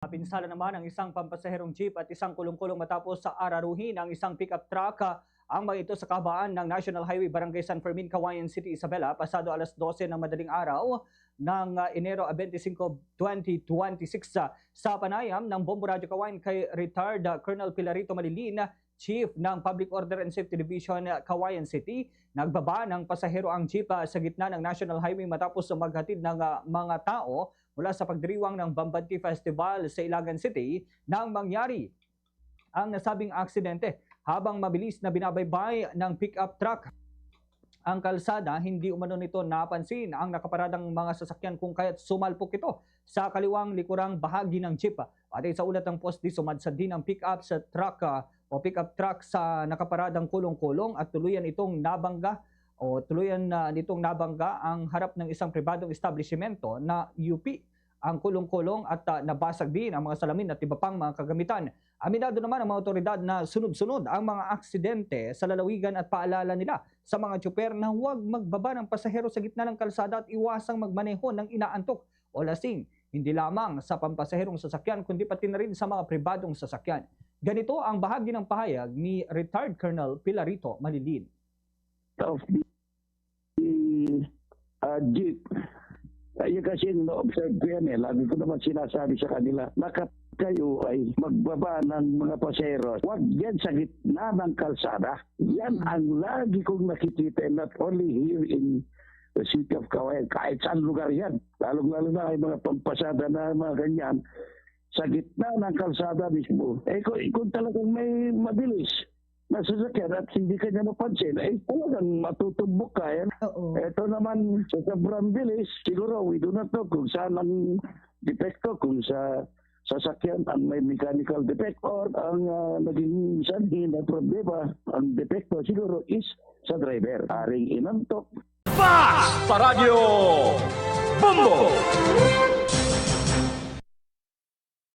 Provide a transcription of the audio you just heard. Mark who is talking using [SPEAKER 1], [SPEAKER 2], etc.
[SPEAKER 1] Pinsala naman ang isang pampasaherong jeep at isang kulong-kulong matapos sa araruhin ang isang pickup truck. Ang mga ito sa kabaan ng National Highway Barangay San Fermin, Cauayan City, Isabela, pasado alas 12 ng madaling araw ng Enero 25, 2026. Sa panayam ng Bombo Radio Cauayan kay Retired Colonel Pilarito Malilin, Chief ng Public Order and Safety Division Cauayan City, nagbaba ng pasahero ang jeep sa gitna ng National Highway matapos maghatid ng mga tao mula sa pagdiriwang ng Bambanti Festival sa Ilagan City nang mangyari ang nasabing aksidente. Habang mabilis na binabaybay ng pick-up truck ang kalsada, hindi umano nito napansin ang nakaparadang mga sasakyan kung kaya't sumalpok ito sa kaliwang likurang bahagi ng jeep. At sa ulat ng post, sumadsad din ang pick-up sa truck o pick-up truck sa nakaparadang kulong-kulong at tuluyan nitong nabangga ang harap ng isang pribadong establishmento na UP. Ang kulong-kulong at nabasag din ang mga salamin at iba pang mga kagamitan. Aminado naman ang mga otoridad na sunod-sunod ang mga aksidente sa lalawigan at paalala nila sa mga tsuper na huwag magbaba ng pasahero sa gitna ng kalsada at iwasang magmaneho ng inaantok o lasing. Hindi lamang sa pampasaherong sasakyan kundi pati na rin sa mga pribadong sasakyan. Ganito ang bahagi ng pahayag ni Retired Colonel Pilarito Malilin.
[SPEAKER 2] Of the jeep. Yung kasi na-observe ko yan lagi ko naman sinasabi sa kanila, bakit kayo ay magbaba ng mga pasahero? Huwag yan sa gitna ng kalsada. Yan ang lagi kong nakikita, not only here in the city of Cauayan, kahit saan lugar yan. Lalo na ay mga pampasada na mga ganyan, sa gitna ng kalsada mismo. Kung talagang may mabilis na sasakyan at hindi ka niya mapansin, talagang matutubok ka yan. Ito naman, sa sobrang bilis, siguro we do not know kung saan ang depekto, kung sa sasakyan ang may mechanical defect or ang naging sanhi na problema, ang depekto siguro is sa driver. Aring inantok.
[SPEAKER 3] Fast sa radyo! Bombo!